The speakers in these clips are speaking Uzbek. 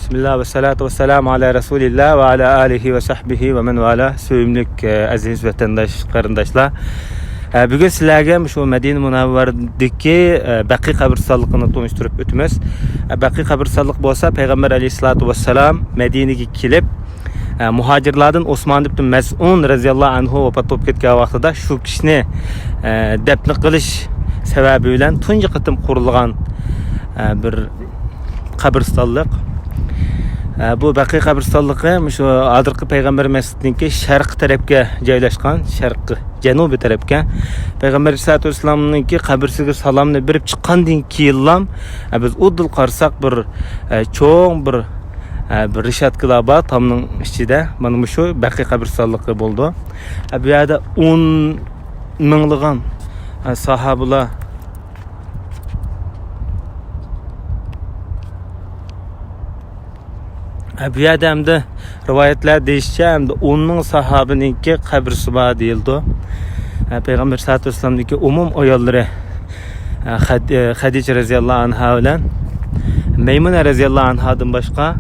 Bismillah ve salatu ve selamu ala Resulillah ve ala alihi ve sahbihi ve men vala. Söyümlük aziz vatandaş, qarindaşlar. Bugün sizlerge şu Medine Munavvar'daki Baqi qabristonligini tanıştırıp ötümüz. Baqi qabristonlig bolsa Peygamber aleyhissalatu vesselam Medine'ge kelip muhacirlardan Osman ibn Mas'un radhiyallahu anhu vafot bo'lib ketgan vaqtida shu kishini dafn qilish sababi bilan tunji qitim qurilgan bir qabristonlik. Bu Baqi qabristonligi shu hozirgi payg'ambar masjidiniki sharq tarafga joylashgan, sharqi janubiy tarafga. Payg'ambar sollallohu alayhi vasallamninki qabrisiga salomni berib chiqqandan keyin biz udul qarsak bir cho'ng bir rishatkalar bor tomning ichida. Mana shu Baqi qabristonligi bo'ldi. Bu yerda 10 minglagan sahobalar bu yerda hamda rivoyatlar deyishicha hamda 10 ming sahobaninki qabrisi bor deyildi. Payg'ambar sollallohu alayhi vasallamniki umum ayollari Xadija radhiyallohu anha bilan Maymuna radhiyallohu anhadan boshqa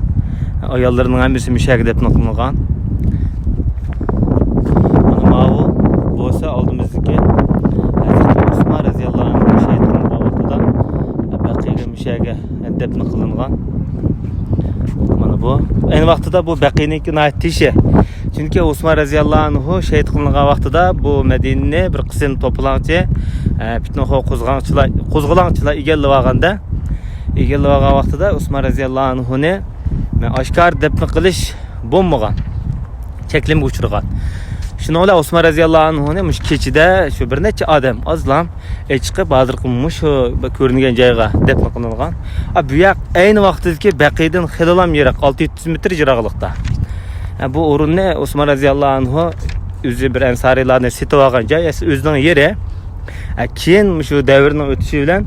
ayollarning hammasi mushak deb qilingan. Mana bu bo'lsa oldimizdagi Hazrat Usmon radhiyallohu anhu shahid qilingan vaqtida Baqiga mushaga deb qilingan. Mana bu ayni vaqtida bu Baqiniki tishi. Chunki Usmon radhiyallohu anhu shahid qilingan vaqtida bu Madinani bir qism to'planchi fitna qo'zg'olonchilar egallab olgan vaqtida Usmon radhiyallohu anhuni oshkor dafn qilish bo'lmagan, cheklimga uchragan. Shuni ola Usmon radhiyallohu anhuni mush kechida shu bir necha odam ozlam chiqib hozirgi shu ko'ringan joyga dafn qilingan. Bu yoq ayni vaqtdagi Baqidan xilolam yiroq 600 metr yiroqlikda. Bu o'rinni Usmon radhiyallohu anhu o'zi bir ansariylarni setib olgan joy, o'zining yeri. Keyin shu davrning o'tishi bilan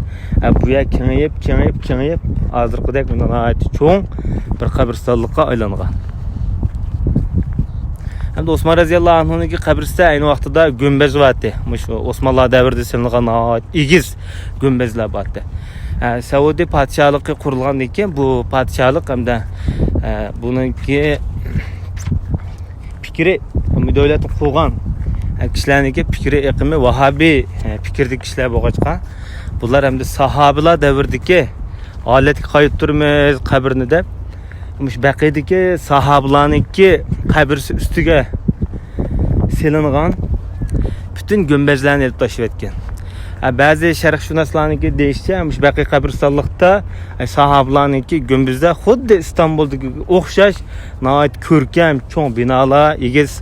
bu yer kengayib hozirgidek cho'ng bir qabristonlikqa aylangan. Hamda Osman radhiyallohu anhu'niki qabrisi ayni vaqtida gumbaz bo'di. Shu Osmonlar davrida silingan egiz gumbazlar bo'di. Saudiya podshohligi qurilgandan keyin bu podshohlik hamda buningki fikri davlatni qo'ygan kishilarniki fikri iqimi vahobiy fikrdagi kishilar bo'lg'achqa bular hamda sahobalar davridagi holatga qaytib turmiz qabrni deb Baqidagi sahobalarniki qabrisi ustiga silingan butun gumbazlarni olib tashlab etgan. Ba'zi sharqshunoslarniki deyishicha Baqi qabristonlikda sahobalarniki gumbazda xuddi Istanbuldagi o'xshash nihoyat ko'rkam cho'ng binolar, egiz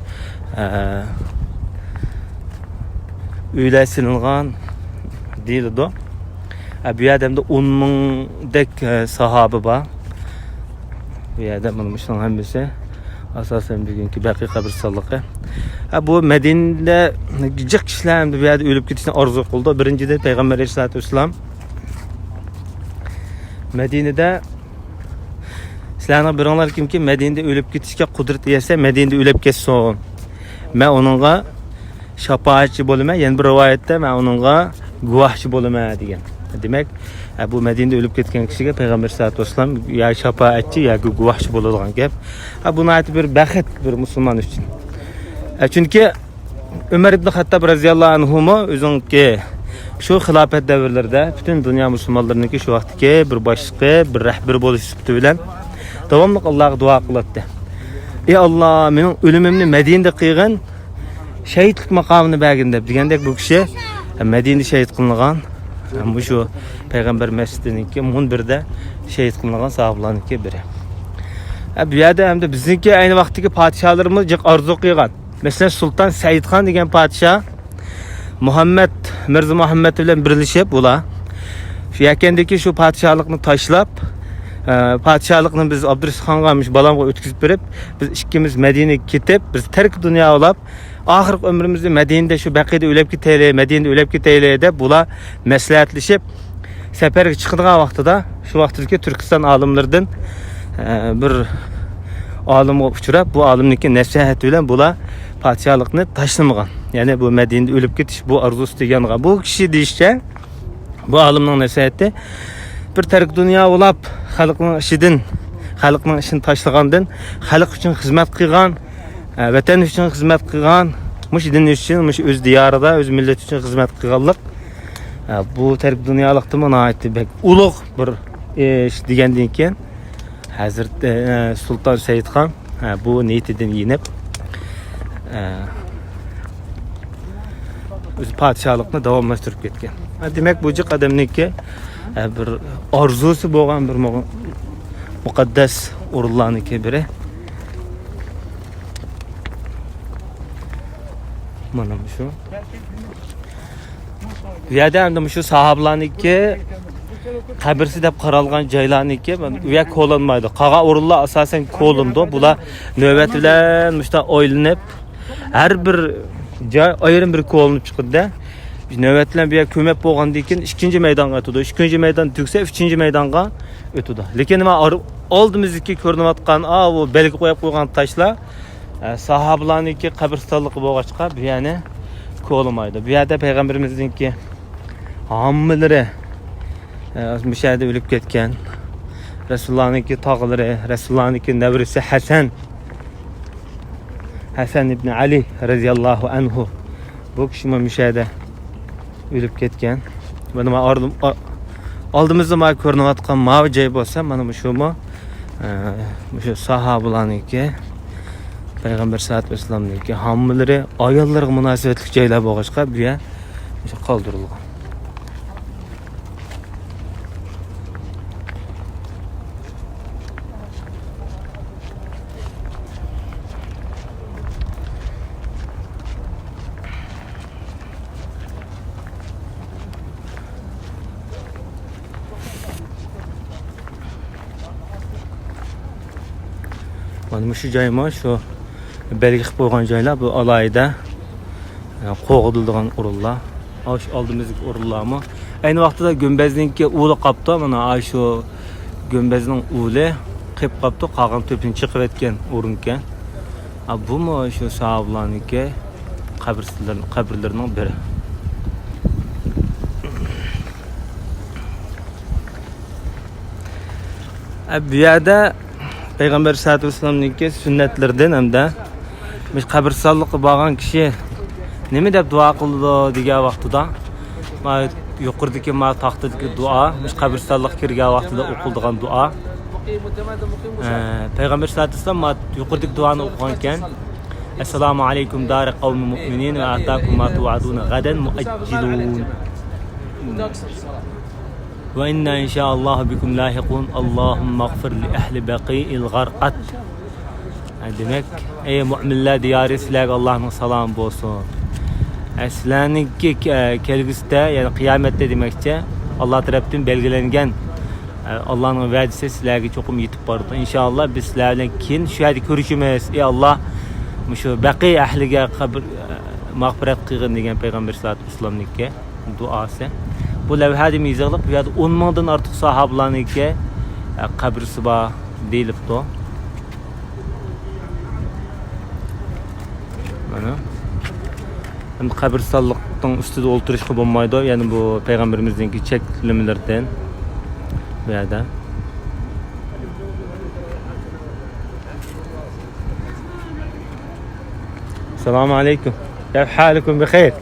uylar silingan deyildi. Bu yerda 10 mingdek sahoba bor. Bu yerda mana shuning hammasi asosan bugungi Baqi qabristonligi. Bu Madinada jiq kishilar bu yerda o'lib ketishni orzu qildi. Birinchidan Payg'ambar sollallohu alayhi vasallam Madinada sizlarning biringlar kimki Madinada o'lib ketishga qudrat yesa, Madinada o'lib ketsin. Men uningga shafaatchi bo'laman, yana bir rivoyatda men uningga guvohchi bo'laman degan. Demak, bu Madinada o'lib ketgan kishiga Payg'ambar sollallohu alayhi vasallam ya shafaatchi yoki guvohchi bo'ladigan gap. Buni aytib bir baxt bir musulmon uchun. Chunki Umar ibn Xattob radhiyallohu anhu o'zinki shu xilofat davrlarida butun dunyo musulmonlarininki shu vaqtdagi bir boshliqi, bir rahbar bo'lish sifati bilan davomli Allohga duo qiladi. Ey Alloh, mening o'limimni Madinada qilgan shahidlik maqomini bergin deb degandek bu kishi Madinada shahid qilingan. Bu shu payg'ambar masjidiniki munbirda shahid qilingan sahobalarniki biri. Bu yerda hamda bizniki ayni vaqtdagi podshohlarimiz jiq orzu qilgan. Masalan, Sultan Saidxon degan podshoh Mirza Muhammad bilan birlashib ular shu yakandagi shu podshohlikni tashlab podshohlikni biz Abdurrahmonga balamga o'tkazib berib, biz ikkimiz Madinaga ketib, biz tark dunyo olib oxirgi umrimizni Madinada shu Baqida o'lib ketaylik, Madinada o'lib ketaylik deb bular maslahatlashib safarga chiqadigan vaqtida shu vaqtdagi Turkiston olimlaridan bir olimga uchrab, bu olimniki nasihati bilan bular podshohlikni tashlamagan. Ya'ni bu Madinada o'lib ketish bu arzusi deganga bu kishi deyishcha bu olimning nasihati bir tark dunyo olib xalqning ishidan xalqning ishini tashlagandan xalq uchun xizmat qilgan, vatan uchun xizmat qilgan, mush din uchun, mush o'z diyorida, o'z millati uchun xizmat qilganlik bu tark dunyolikda nihoyatda bek ulug' bir ish degandan keyin Hazrat Sultan Saidxon bu niyatidan yinib o'z podshohlikni davomlashtirib ketgan. Demak, bu qadamniki bir orzusi bo'lgan bir muqaddas o'rinlarniki biri. Mana shu. Bu yerda ham shu sahobalarniki qabrsi deb qaralgan joylarniki u yer qo'llanmaydi. Qolgan o'rinlar asosan qo'llandi. Bular navbat bilan mushta o'ylanib har bir joy ayrim bir qo'llanib chiqdi. Navbat bilan bu yer ko'mab bo'lgandan keyin ikkinchi maydonga o'tdi. Ikkinchi maydon tugsa, uchinchi maydonga o'tdi. Lekin nima oldimizdagi ko'rinayotgan bu belgi qo'yib qo'ygan toshlar sahobalarniki qabristonligi bo'lg'achqa bu yerni qo'llamaydi. Bu yerda payg'ambarimizningki hammilari bu yerda o'lib ketgan. Rasulullah'ningki tog'lari, Rasulullah'ningki nevrisi Hasan ibn Ali radhiyallohu anhu bu kishi bu yerda o'lib ketgan. Mana oldimizda mana ko'rinayotgan mavi joy bo'lsa, mana shu sahobalarniki Payg'ambar sollallohu alayhi vasallamniki hammilari ayollarga munosabatli joylar bo'lg'achqa bu yer qoldirilgan. Mana shu joyma shu belgi qilib qo'ygan joylar bu alayda qo'g'dilgan o'rinlar. Shu oldimizdagi o'rinlarmi? Ayni vaqtida gumbazninki o'li qopdi. Mana shu gumbazning o'li qilib qopdi, qolgan to'pini chiqib etgan o'ringa. Bumi shu sahobalarniki qabrlarining biri. Bu yerda Payg'ambar sollallohu alayhi vasallamningki sunnatlaridan hamda qabristonlikqa borgan kishi nima deb duo qildi degan vaqtida yuqoridagi taxtdagi duo, qabristonlikka kirgan vaqtida o'qiladigan duo. Payg'ambar sollallohu alayhi vasallam yuqoridagi duoni o'qigan ekan. Assalomu alaykum dar qavmi mu'minin va ataakum ma tu'aduna gadan muajjilun. وإنا إن شاء الله بكم لاحقون اللهم اغفر لأهل بقيع الغرقد. Demek ey müminler diyarı sizlerge Allah'ın salamı olsun. Sizlerinki kelgüsüde yani kıyamette demekçe Allah tarafından belgelengen Allah'ın vergisi sizlerge çokum yetip bardı. İnşallah biz sizlerle kin şu yerde görüşümüz. Ey Allah şu baqi ahlige mağfiret kılgın degen Peygamber sallallahu aleyhi ve sellem'ninki duası. Bu levhadi mizaqlıq bu yerda 10 mingdan ortiq sahobalarniki qabrisi bor deyilibdi. Mana endi qabristonlikning ustida o'ltirishga bo'lmaydi. Ya'ni bu payg'ambarimizning cheklimlardan bu yerda. Assalomu alaykum. Kayf halikum bi xayr?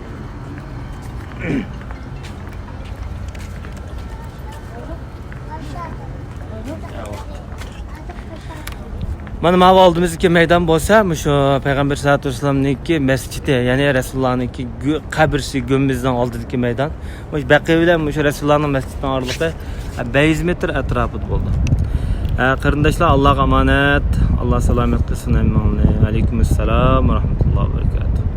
Mana ma'lum oldimizdagi maydon bo'lsa, shu Payg'ambar sollallohu alayhi vasallamningki masjidi, ya'ni Rasulullah'ningki qabrisi gumbizdan oldidagi maydon. Shu Baqiy bilan shu Rasulullah'ning masjidining oraligi 500 metr atrofida bo'ldi. Qarindoshlar, Allohga omonat. Alloh salomat qilsin. Alaykum assalom va rahmatullohi va barakatuh.